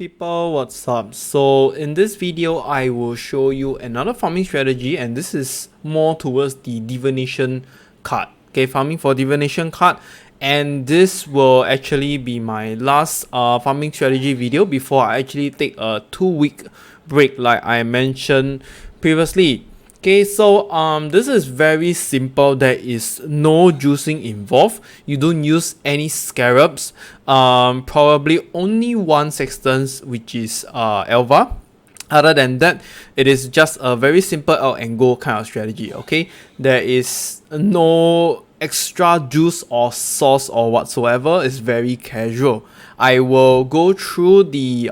people, what's up? So in this video I will show you another farming strategy, and this is more towards the divination card. Okay, farming for divination card, and this will actually be my last farming strategy video before I actually take a 2-week break like I mentioned previously. Okay, so this is very simple. There is no juicing involved. You don't use any scarabs. Probably only one sextans, which is Elva. Other than that, it is just a very simple Alch N Go kind of strategy. Okay, there is no extra juice or sauce or whatsoever. It's very casual. I will go through the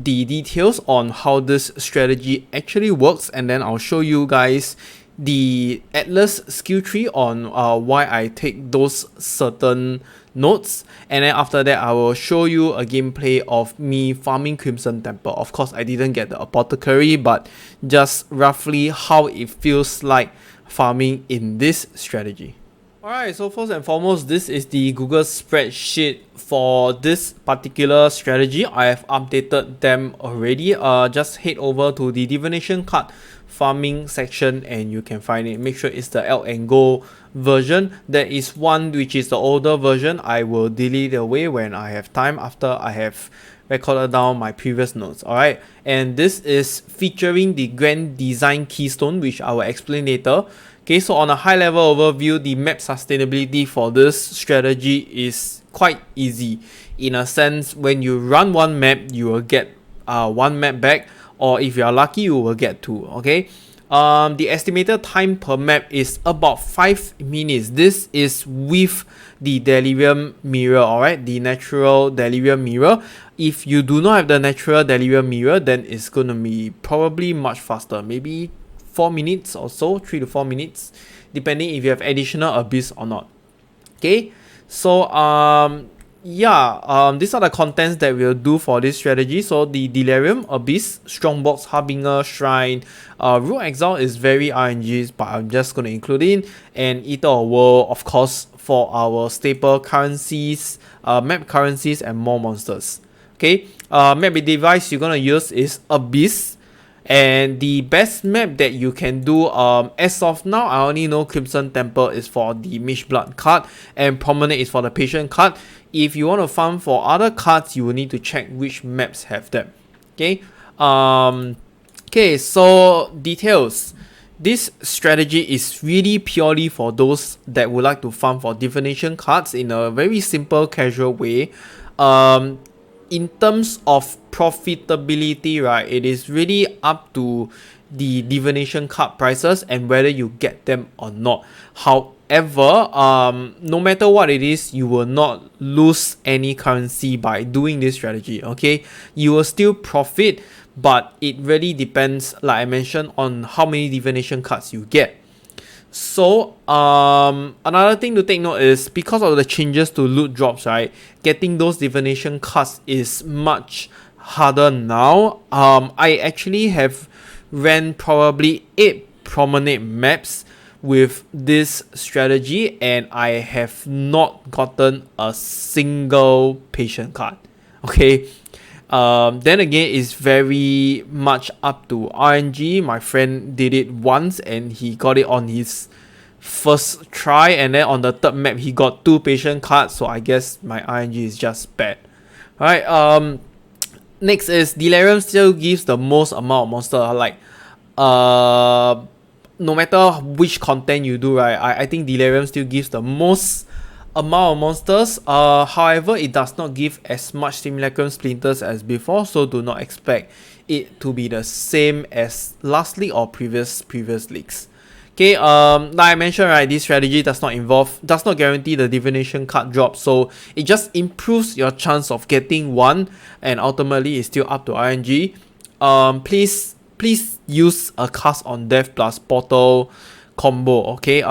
details on how this strategy actually works, and then I'll show you guys the Atlas skill tree on why I take those certain notes, and then after that I will show you a gameplay of me farming Crimson Temple. Of course I didn't get the apothecary, but just roughly how it feels like farming in this strategy. Alright, so first and foremost, this is the Google spreadsheet for this particular strategy. I have updated them already. Just head over to the Divination card farming section and you can find it. Make sure it's the Alch N Go version. There is one which is the older version. I will delete away when I have time after I have recorded down my previous notes. Alright, and this is featuring the Grand Design Keystone, which I will explain later. Okay, so on a high level overview, the map sustainability for this strategy is quite easy. In a sense, when you run one map, you will get one map back, or if you are lucky, you will get two. Okay, the estimated time per map is about 5 minutes. This is with the delirium mirror, alright, the natural delirium mirror. If you do not have the natural delirium mirror, then it's gonna be probably much faster, maybe 4 minutes or so, 3 to 4 minutes, depending if you have additional abyss or not. Okay, so these are the contents that we'll do for this strategy. So the Delirium, Abyss, Strongbox, Harbinger, Shrine, Root Exile is very RNGs, but I'm just going to include in, and Eater of World, of course, for our staple currencies, map currencies, and more monsters. Okay, map device you're going to use is Abyss. And the best map that you can do, as of now, I only know Crimson Temple is for the Mage Blood card and Promenade is for the Patient card. If you want to farm for other cards, you will need to check which maps have them. Okay. Okay, so details. This strategy is really purely for those that would like to farm for divination cards in a very simple, casual way. In terms of profitability, right, it is really up to the divination card prices and whether you get them or not. However, no matter what it is, you will not lose any currency by doing this strategy. Okay, you will still profit, but it really depends, like I mentioned, on how many divination cards you get. So another thing to take note is because of the changes to loot drops, right, getting those divination cards is much harder now. I actually have ran probably 8 promenade maps with this strategy and I have not gotten a single patient card. Okay, then again, it's very much up to RNG. My friend did it once and he got it on his first try, and then on the third map he got 2 patient cards, so I guess my RNG is just bad. Alright, next is Delirium still gives the most amount of monster. Like no matter which content you do, right, I think Delirium still gives the most amount of monsters. However, it does not give as much Simulacrum Splinters as before, so do not expect it to be the same as last league or previous leagues. Okay, like I mentioned, right, this strategy does not guarantee the divination card drop, so it just improves your chance of getting one, and ultimately it's still up to RNG. Please use a cast on death plus portal combo. Okay,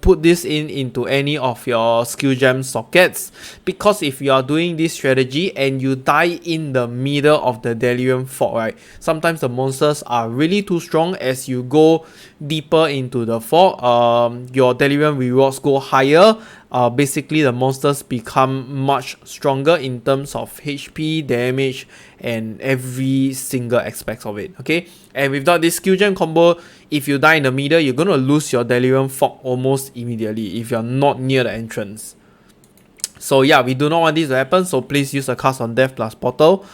put this into any of your skill gem sockets, because if you are doing this strategy and you die in the middle of the delirium fog, right, sometimes the monsters are really too strong. As you go deeper into the fog, your delirium rewards go higher, basically the monsters become much stronger in terms of HP, damage, and every single aspect of it, okay? And without this skill gem combo, if you die in the middle, you're gonna lose your Delirium Fog almost immediately if you're not near the entrance. So yeah, we do not want this to happen, so please use a cast on Death plus Portal.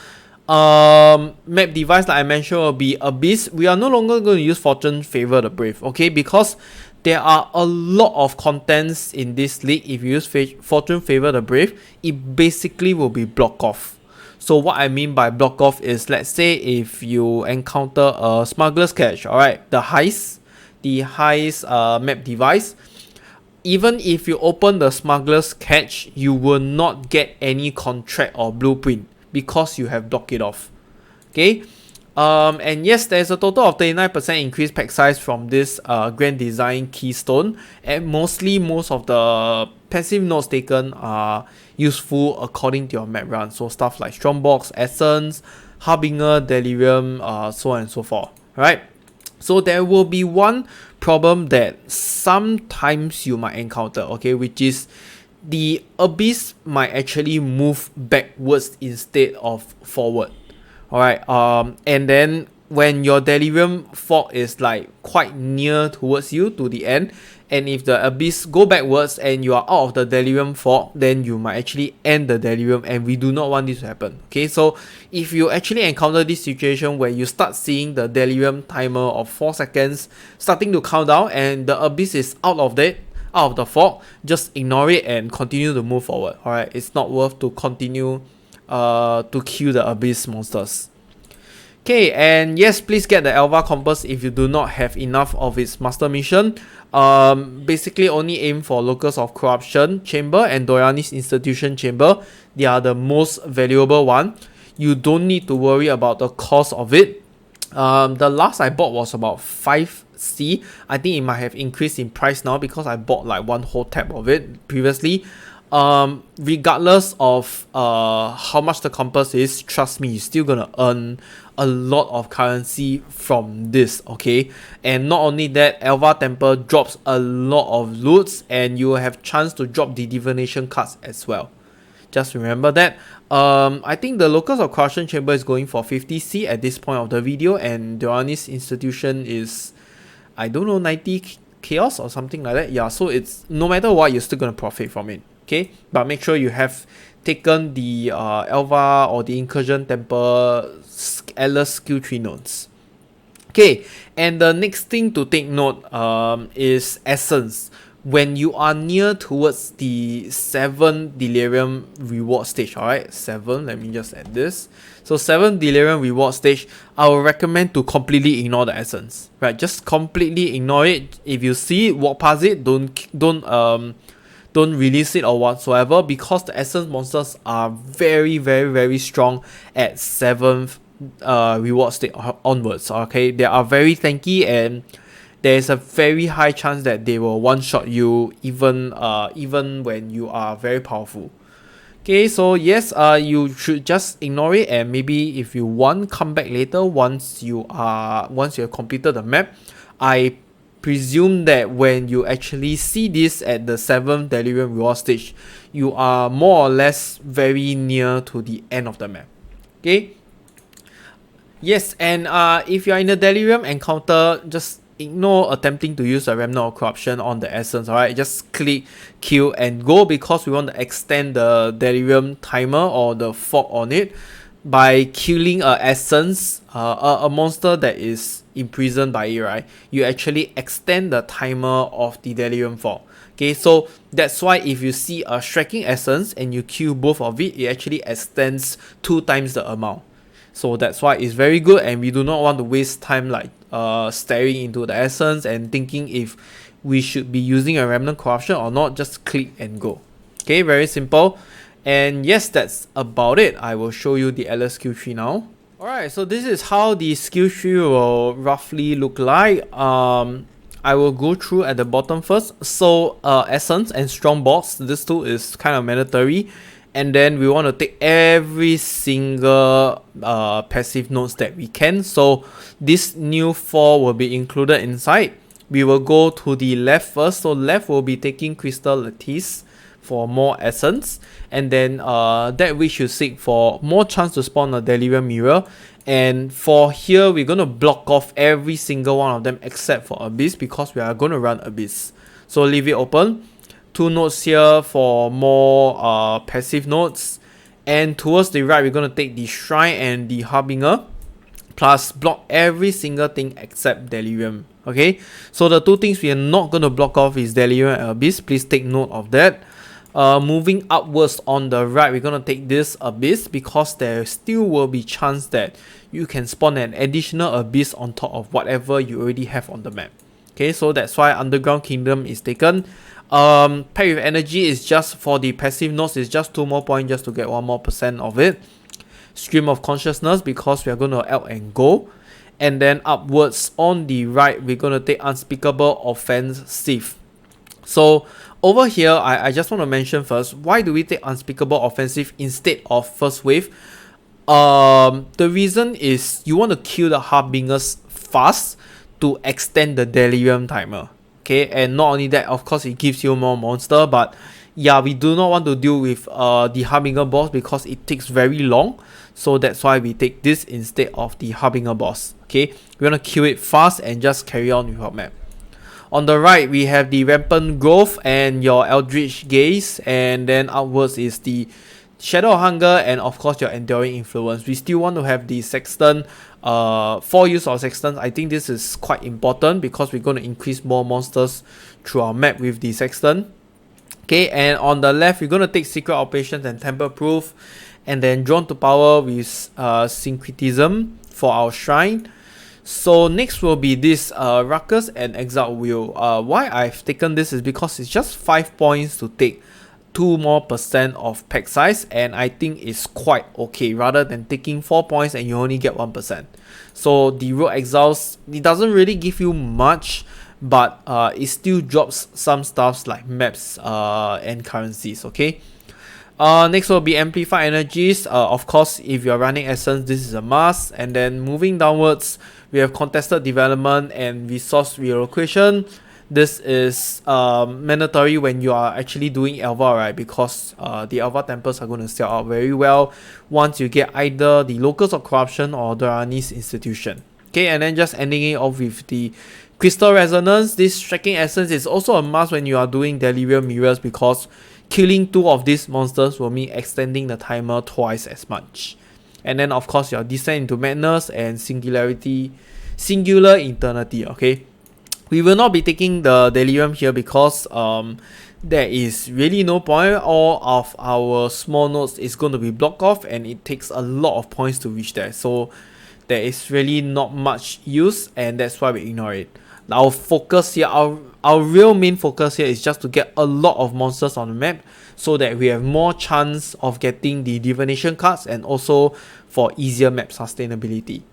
Map device, like I mentioned, will be Abyss. We are no longer going to use Fortune Favor the Brave, okay? Because there are a lot of contents in this league. If you use Fortune Favor the Brave, it basically will be block off. So what I mean by block off is, let's say if you encounter a Smuggler's Catch, alright, the heist map device, even if you open the Smuggler's Catch, you will not get any contract or blueprint because you have blocked it off, okay? And yes, there's a total of 39% increased pack size from this Grand Design Keystone, and most of the passive nodes taken are useful according to your map run, so stuff like Strongbox, Essence, Harbinger, Delirium, so on and so forth, right? So there will be one problem that sometimes you might encounter, okay, which is the Abyss might actually move backwards instead of forward. Alright, and then when your Delirium Fog is like quite near towards you to the end, and if the Abyss go backwards and you are out of the Delirium Fog, then you might actually end the Delirium, and we do not want this to happen. Okay, so if you actually encounter this situation where you start seeing the Delirium timer of 4 seconds starting to count down and the Abyss is out of the fog, just ignore it and continue to move forward. Alright, it's not worth to continue to kill the Abyss monsters. Okay, and yes, please get the Elva Compass if you do not have enough of its master mission. Basically only aim for Locus of Corruption Chamber and Doyanis Institution Chamber. They are the most valuable one. You don't need to worry about the cost of it. The last I bought was about 5C. I think it might have increased in price now because I bought like one whole tab of it previously. Regardless of how much the compass is, trust me, you're still gonna earn a lot of currency from this, okay? And not only that, Elva Temple drops a lot of loots and you will have chance to drop the Divination cards as well. Just remember that. I think the Locus of Corruption Chamber is going for 50C at this point of the video, and Doyanis Institution is, I don't know, 90 chaos or something like that. Yeah, so it's no matter what, you're still gonna profit from it. Okay, but make sure you have taken the Elva or the Incursion Temple Atlas skill tree nodes. Okay, and the next thing to take note is Essence. When you are near towards the 7 Delirium reward stage, alright, 7, let me just add this. So 7 Delirium reward stage, I will recommend to completely ignore the Essence, right? Just completely ignore it. If you see it, walk past it, don't release it or whatsoever, because the Essence monsters are very strong at 7th reward state onwards, okay? They are very tanky and there is a very high chance that they will one-shot you even when you are very powerful. Okay, so yes, you should just ignore it, and maybe if you want, come back later once you have completed the map. I presume that when you actually see this at the 7th Delirium reward stage, you are more or less very near to the end of the map. Okay. Yes, and if you are in a Delirium encounter, just ignore attempting to use a Remnant of Corruption on the Essence, alright? Just click, kill, and go, because we want to extend the Delirium timer or the fog on it by killing a Essence, a monster that is imprisoned by it, right? You actually extend the timer of the Delirium fog. Okay, so that's why if you see a Striking Essence and you kill both of it, it actually extends 2 times the amount. So that's why it's very good, and we do not want to waste time like staring into the Essence and thinking if we should be using a Remnant Corruption or not. Just click and go. Okay, very simple. And yes, that's about it. I will show you the Atlas skill tree now. Alright, so this is how the skill tree will roughly look like. I will go through at the bottom first. So Essence and Strongbox, this two is kind of mandatory. And then we want to take every single passive nodes that we can. So this new 4 will be included inside. We will go to the left first. So left will be taking Crystal Lattice. for more essence, and then that which you seek for more chance to spawn a Delirium Mirror. And for here, we're going to block off every single one of them except for Abyss, because we are going to run Abyss. So leave it open. 2 nodes here for more passive nodes. And towards the right, we're going to take the Shrine and the Harbinger, plus block every single thing except Delirium. Okay, so the 2 things we are not going to block off is Delirium and Abyss. Please take note of that. Moving upwards on the right, we're going to take this Abyss, because there still will be chance that you can spawn an additional Abyss on top of whatever you already have on the map. Okay, so that's why Underground Kingdom is taken. Pack with Energy is just for the passive nodes, it's just 2 more points just to get 1 more % of it. Stream of Consciousness, because we are going to Alch N Go. And then upwards on the right, we're going to take Unspeakable Offensive. So over here, I just want to mention first, why do we take Unspeakable Offensive instead of First Wave? The reason is you want to kill the Harbingers fast to extend the Delirium timer. Okay, and not only that, of course, it gives you more monster, but yeah, we do not want to deal with the Harbinger boss because it takes very long. So that's why we take this instead of the Harbinger boss. Okay, we want to kill it fast and just carry on with our map. On the right, we have the Rampant Growth and your Eldritch Gaze, and then outwards is the Shadow of Hunger and of course your Enduring Influence. We still want to have the Sexton. For use of Sexton, I think this is quite important because we're going to increase more monsters through our map with the Sexton. Okay, and on the left, we're going to take Secret Operations and Temper Proof, and then Drawn to Power with Syncretism for our Shrine. So next will be this Ruckus and Exalt Wheel. Why I've taken this is because it's just 5 points to take 2 more % of pack size, and I think it's quite okay rather than taking 4 points and you only get 1%. So the Road Exiles, it doesn't really give you much, but it still drops some stuffs like maps and currencies. Okay. Next will be Amplify Energies. Of course, if you're running Essence, this is a must. And then moving downwards, we have Contested Development and Resource Relocation. This is mandatory when you are actually doing Elva, right? Because the Elva temples are going to sell out very well once you get either the Locus of Corruption or Dorani's Institution. Okay, and then just ending it off with the Crystal Resonance. This Striking Essence is also a must when you are doing Delirium Mirrors, because killing 2 of these monsters will mean extending the timer twice as much. And then of course your Descent into Madness and Singular Eternity. Okay, we will not be taking the Delirium here because there is really no point. All of our small nodes is going to be blocked off and it takes a lot of points to reach there. So there is really not much use, and that's why we ignore it. Our focus here, our real main focus here is just to get a lot of monsters on the map so that we have more chance of getting the Divination cards and also for easier map sustainability.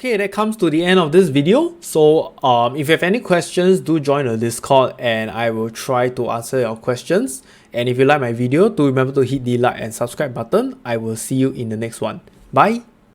Okay, that comes to the end of this video. So if you have any questions, do join the Discord and I will try to answer your questions. And if you like my video, do remember to hit the like and subscribe button. I will see you in the next one. Bye.